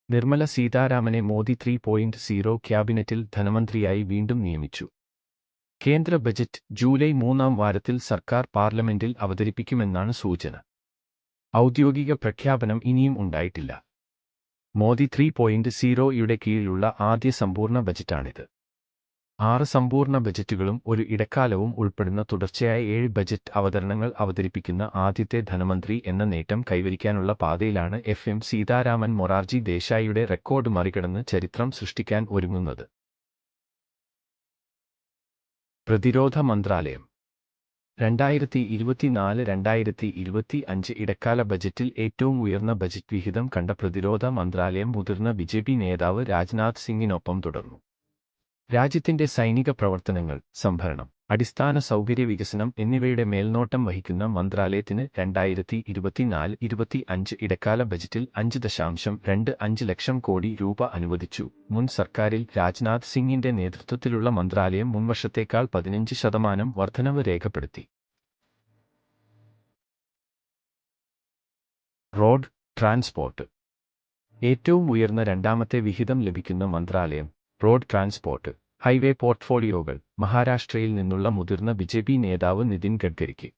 നിർമ്മല സീതാരാമനെ മോദി 3.0 ക്യാബിനറ്റിൽ ധനമന്ത്രിയായി വീണ്ടും നിയമിച്ചു. കേന്ദ്ര ബജറ്റ് ജൂലൈ 3-ാം വാരത്തിൽ സർക്കാർ പാർലമെന്റിൽ അവതരിപ്പിക്കുമെന്നാണ് സൂചന. ഔദ്യോഗിക പ്രഖ്യാപനം ഇനിയും ഉണ്ടായിട്ടില്ല. മോദി 3.0യുടെ കീഴിലുള്ള ആദ്യ സമ്പൂർണ്ണ ബജറ്റാണിത്. 6 സമ്പൂർണ്ണ ബജറ്റുകളും ഒരു ഇടക്കാലവും ഉൾപ്പെടുന്ന തുടർച്ചയായ 7 ബജറ്റ് അവതരണങ്ങൾ അവതരിപ്പിക്കുന്ന ആദ്യത്തെ ധനമന്ത്രി എന്ന നേട്ടം കൈവരിക്കാനുള്ള പാതയിലാണ് എം സീതാരാമൻ മൊറാർജി ദേശായിയുടെ റെക്കോർഡ് മറികടന്ന് ചരിത്രം സൃഷ്ടിക്കാൻ ഒരുങ്ങുന്നത്. പ്രതിരോധ മന്ത്രാലയം 2024-2025 ഇടക്കാല ബജറ്റിൽ ഏറ്റവും ഉയർന്ന ബജറ്റ് വിഹിതം കണ്ട പ്രതിരോധ മന്ത്രാലയം മുതിർന്ന ബിജെപി നേതാവ് രാജ്നാഥ് സിംഗിനൊപ്പം തുടർന്നു. രാജ്യത്തിന്റെ സൈനിക പ്രവർത്തനങ്ങൾ, സംഭരണം, അടിസ്ഥാന സൗകര്യ വികസനം എന്നിവയുടെ മേൽനോട്ടം വഹിക്കുന്ന മന്ത്രാലയത്തിന് 2024-25 ഇടക്കാല ബജറ്റിൽ 5.25 ലക്ഷം കോടി രൂപ അനുവദിച്ചു. മുൻ സർക്കാരിൽ രാജ്നാഥ് സിംഗിന്റെ നേതൃത്വത്തിലുള്ള മന്ത്രാലയം മുൻവർഷത്തേക്കാൾ 15% വർധനവ് രേഖപ്പെടുത്തി. റോഡ് ട്രാൻസ്പോർട്ട് ഏറ്റവും ഉയർന്ന രണ്ടാമത്തെ വിഹിതം ലഭിക്കുന്ന മന്ത്രാലയം റോഡ് ട്രാൻസ്പോർട്ട്, ഹൈവേ പോർട്ട്ഫോളിയോകൾ മഹാരാഷ്ട്രയിൽ നിന്നുള്ള മുതിർന്ന ബിജെപി നേതാവ് നിതിൻ ഗഡ്കരിക്ക്.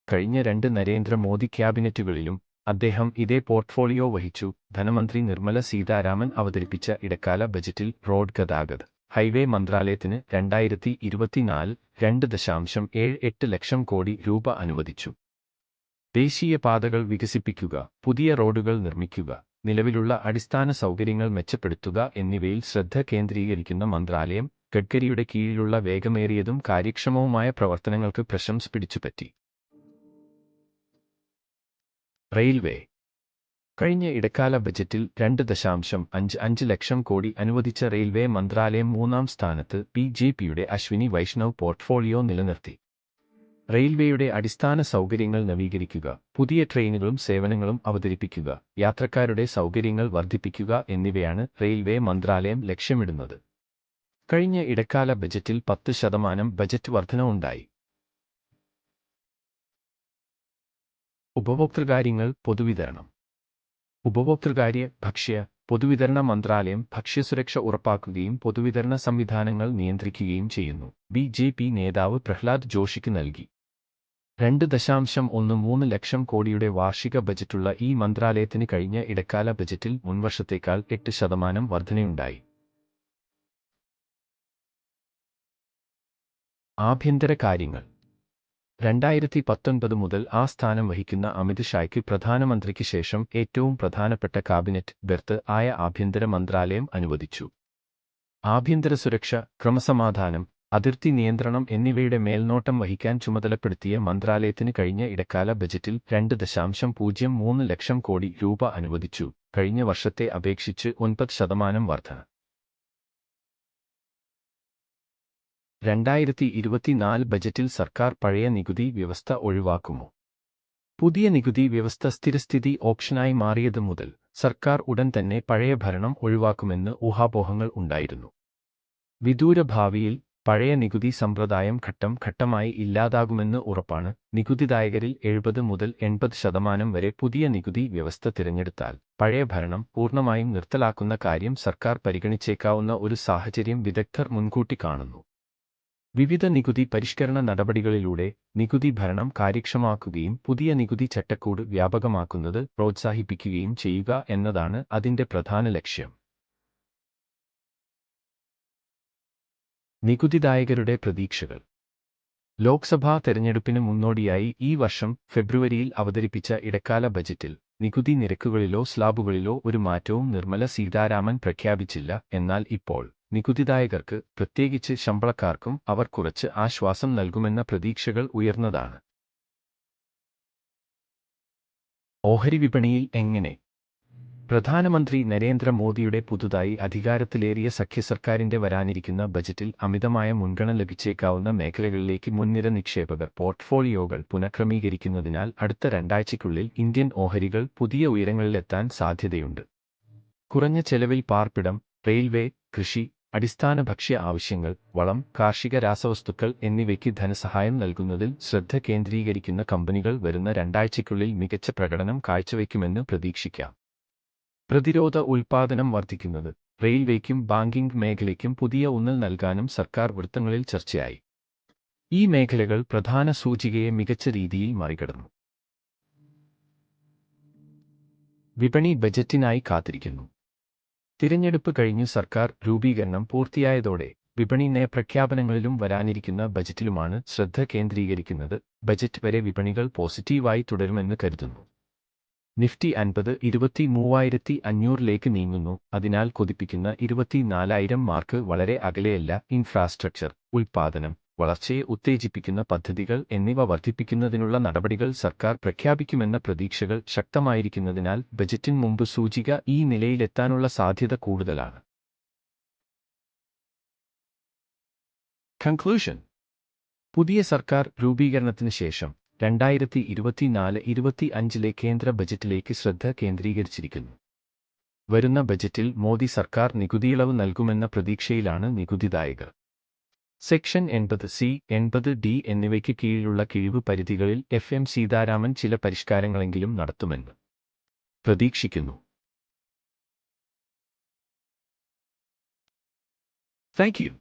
കഴിഞ്ഞ 2 നരേന്ദ്രമോദി ക്യാബിനറ്റുകളിലും അദ്ദേഹം ഇതേ പോർട്ട്ഫോളിയോ വഹിച്ചു. ധനമന്ത്രി നിർമ്മല സീതാരാമൻ അവതരിപ്പിച്ച ഇടക്കാല ബജറ്റിൽ റോഡ് ഗതാഗത്, ഹൈവേ മന്ത്രാലയത്തിന് 2024 2.78 ലക്ഷം കോടി രൂപ അനുവദിച്ചു. ദേശീയ പാതകൾ വികസിപ്പിക്കുക, പുതിയ റോഡുകൾ നിർമ്മിക്കുക, നിലവിലുള്ള അടിസ്ഥാന സൗകര്യങ്ങൾ മെച്ചപ്പെടുത്തുക എന്നിവയിൽ ശ്രദ്ധ കേന്ദ്രീകരിക്കുന്ന മന്ത്രാലയം ഗഡ്കരിയുടെ കീഴിലുള്ള വേഗമേറിയതും കാര്യക്ഷമവുമായ പ്രവർത്തനങ്ങൾക്ക് പ്രശംസ പിടിച്ചുപറ്റി. റെയിൽവേ കഴിഞ്ഞ ഇടക്കാല ബജറ്റിൽ 2.55 ലക്ഷം കോടി അനുവദിച്ച റെയിൽവേ മന്ത്രാലയം 3-ാം സ്ഥാനത്ത് ബിജെപിയുടെ അശ്വിനി വൈഷ്ണവ് പോർട്ട്ഫോളിയോ നിലനിർത്തി. റെയിൽവേയുടെ അടിസ്ഥാന സൗകര്യങ്ങൾ നവീകരിക്കുക, പുതിയ ട്രെയിനുകളും സേവനങ്ങളും അവതരിപ്പിക്കുക, യാത്രക്കാരുടെ സൗകര്യങ്ങൾ വർദ്ധിപ്പിക്കുക എന്നിവയാണ് റെയിൽവേ മന്ത്രാലയം ലക്ഷ്യമിടുന്നത്. കഴിഞ്ഞ ഇടക്കാല ബജറ്റിൽ 10% ബജറ്റ് വർധനവുണ്ടായി. ഉപഭോക്തൃകാര്യങ്ങൾ, പൊതുവിതരണം. ഉപഭോക്തൃകാര്യ, ഭക്ഷ്യ, പൊതുവിതരണ മന്ത്രാലയം ഭക്ഷ്യസുരക്ഷ ഉറപ്പാക്കുകയും പൊതുവിതരണ സംവിധാനങ്ങൾ നിയന്ത്രിക്കുകയും ചെയ്യുന്നു. ബിജെപി നേതാവ് പ്രഹ്ലാദ് ജോഷിക്ക് നൽകി. 2.13 ലക്ഷം കോടിയുടെ വാർഷിക ബജറ്റുള്ള ഈ മന്ത്രാലയത്തിന് കഴിഞ്ഞ ഇടക്കാല ബജറ്റിൽ മുൻവർഷത്തേക്കാൾ 8% വർധനയുണ്ടായി. ആഭ്യന്തര കാര്യങ്ങൾ 2019 മുതൽ ആ സ്ഥാനം വഹിക്കുന്ന അമിത് ഷായ്ക്ക് പ്രധാനമന്ത്രിക്ക് ശേഷം ഏറ്റവും പ്രധാനപ്പെട്ട കാബിനറ്റ് ബെർത്ത് ആയ ആഭ്യന്തര മന്ത്രാലയം അനുവദിച്ചു. ആഭ്യന്തര സുരക്ഷ, ക്രമസമാധാനം, അതിർത്തി നിയന്ത്രണം എന്നിവയുടെ മേൽനോട്ടം വഹിക്കാൻ ചുമതലപ്പെടുത്തിയ മന്ത്രാലയത്തിന് കഴിഞ്ഞ ഇടക്കാല ബജറ്റിൽ 2.03 ലക്ഷം കോടി രൂപ അനുവദിച്ചു. കഴിഞ്ഞ വർഷത്തെ അപേക്ഷിച്ച് 9% വർധന. 2024 ബജറ്റിൽ സർക്കാർ പഴയ നികുതി വ്യവസ്ഥ ഒഴിവാക്കുമോ? പുതിയ നികുതി വ്യവസ്ഥ സ്ഥിരസ്ഥിതി ഓപ്ഷനായി മാറിയത് മുതൽ സർക്കാർ ഉടൻ തന്നെ പഴയ ഭരണം ഒഴിവാക്കുമെന്ന് ഊഹാപോഹങ്ങൾ ഉണ്ടായിരുന്നു. വിദൂര ഭാവിയിൽ പഴയ നികുതി സമ്പ്രദായം ഘട്ടം ഘട്ടമായി ഇല്ലാതാകുമെന്ന് ഉറപ്പാണ്. നികുതിദായകരിൽ 70 മുതൽ 80% വരെ പുതിയ നികുതി വ്യവസ്ഥ തിരഞ്ഞെടുത്താൽ പഴയ ഭരണം പൂർണ്ണമായും നിർത്തലാക്കുന്ന കാര്യം സർക്കാർ പരിഗണിച്ചേക്കാവുന്ന ഒരു സാഹചര്യം വിദഗ്ധർ മുൻകൂട്ടി കാണുന്നു. വിവിധ നികുതി പരിഷ്കരണ നടപടികളിലൂടെ നികുതി ഭരണം കാര്യക്ഷമമാക്കുകയും പുതിയ നികുതി ചട്ടക്കൂട് വ്യാപകമാക്കുന്നത് പ്രോത്സാഹിപ്പിക്കുകയും ചെയ്യുക എന്നതാണ് അതിന്റെ പ്രധാന ലക്ഷ്യം. നികുതിദായകരുടെ പ്രതീക്ഷകൾ. ലോക്സഭാ തെരഞ്ഞെടുപ്പിന് മുന്നോടിയായി ഈ വർഷം ഫെബ്രുവരിയിൽ അവതരിപ്പിച്ച ഇടക്കാല ബജറ്റിൽ നികുതി നിരക്കുകളിലോ സ്ലാബുകളിലോ ഒരു മാറ്റവും നിർമ്മല സീതാരാമൻ പ്രഖ്യാപിച്ചില്ല. എന്നാൽ ഇപ്പോൾ നികുതിദായകർക്ക്, പ്രത്യേകിച്ച് ശമ്പളക്കാർക്കും അവർ കുറച്ച് ആശ്വാസം നൽകുമെന്ന പ്രതീക്ഷകൾ ഉയർന്നതാണ്. ഓഹരി വിപണിയിൽ എങ്ങനെ? പ്രധാനമന്ത്രി നരേന്ദ്രമോദിയുടെ പുതുതായി അധികാരത്തിലേറിയ സഖ്യസർക്കാരിന്റെ വരാനിരിക്കുന്ന ബജറ്റിൽ അമിതമായ മുൻഗണന ലഭിച്ചേക്കാവുന്ന മേഖലകളിലേക്ക് മുൻനിര നിക്ഷേപകർ പോർട്ട്ഫോളിയോകൾ പുനഃക്രമീകരിക്കുന്നതിനാൽ അടുത്ത 2 ആഴ്ചയ്ക്കുള്ളിൽ ഇന്ത്യൻ ഓഹരികൾ പുതിയ ഉയരങ്ങളിലെത്താൻ സാധ്യതയുണ്ട്. കുറഞ്ഞ ചെലവിൽ പാർപ്പിടം, റെയിൽവേ, കൃഷി, അടിസ്ഥാന ഭക്ഷ്യ ആവശ്യങ്ങൾ, വളം, കാർഷിക രാസവസ്തുക്കൾ എന്നിവയ്ക്ക് ധനസഹായം നൽകുന്നതിൽ ശ്രദ്ധ കേന്ദ്രീകരിക്കുന്ന കമ്പനികൾ വരുന്ന 2 ആഴ്ചയ്ക്കുള്ളിൽ മികച്ച പ്രകടനം കാഴ്ചവയ്ക്കുമെന്ന് പ്രതീക്ഷിക്കാം. പ്രതിരോധ ഉൽപ്പാദനം വർദ്ധിക്കുന്നത്. റെയിൽവേക്കും ബാങ്കിംഗ് മേഖലയ്ക്കും പുതിയ ഊന്നൽ നൽകാനും സർക്കാർ വൃത്തങ്ങളിൽ ചർച്ചയായി. ഈ മേഖലകൾ പ്രധാന സൂചികയെ മികച്ച രീതിയിൽ മറികടന്നു. വിപണി ബജറ്റിനായി കാത്തിരിക്കുന്നു. തിരഞ്ഞെടുപ്പ് കഴിഞ്ഞു സർക്കാർ രൂപീകരണം പൂർത്തിയായതോടെ വിപണി നയപ്രഖ്യാപനങ്ങളിലും വരാനിരിക്കുന്ന ബജറ്റിലുമാണ് ശ്രദ്ധ കേന്ദ്രീകരിക്കുന്നത്. ബജറ്റ് വരെ വിപണികൾ പോസിറ്റീവായി തുടരുമെന്ന് കരുതുന്നു. നിഫ്റ്റി 50 23,500ലേക്ക് നീങ്ങുന്നു. അതിനാൽ കൊതിപ്പിക്കുന്ന 24,000 മാർക്ക് വളരെ അകലെയല്ല. ഇൻഫ്രാസ്ട്രക്ചർ, ഉൽപ്പാദനം, വളർച്ചയെ ഉത്തേജിപ്പിക്കുന്ന പദ്ധതികൾ എന്നിവ വർദ്ധിപ്പിക്കുന്നതിനുള്ള നടപടികൾ സർക്കാർ പ്രഖ്യാപിക്കുമെന്ന പ്രതീക്ഷകൾ ശക്തമായിരിക്കുന്നതിനാൽ ബജറ്റിന് മുമ്പ് സൂചിക ഈ നിലയിലെത്താനുള്ള സാധ്യത കൂടുതലാണ്. കൺക്ലൂഷൻ. പുതിയ സർക്കാർ രൂപീകരണത്തിന് ശേഷം 2024-25 കേന്ദ്ര ബജറ്റിലേക്ക് ശ്രദ്ധ കേന്ദ്രീകരിച്ചിരിക്കുന്നു. വരുന്ന ബജറ്റിൽ മോദി സർക്കാർ നികുതിയിളവ് നൽകുമെന്ന പ്രതീക്ഷയിലാണ് നികുതിദായകർ. സെക്ഷൻ 80C, 80D എന്നിവയ്ക്ക് കീഴിലുള്ള കിഴിവ് പരിധികളിൽ സീതാരാമൻ ചില പരിഷ്കാരങ്ങളെങ്കിലും നടത്തുമെന്ന് പ്രതീക്ഷിക്കുന്നു. Thank you.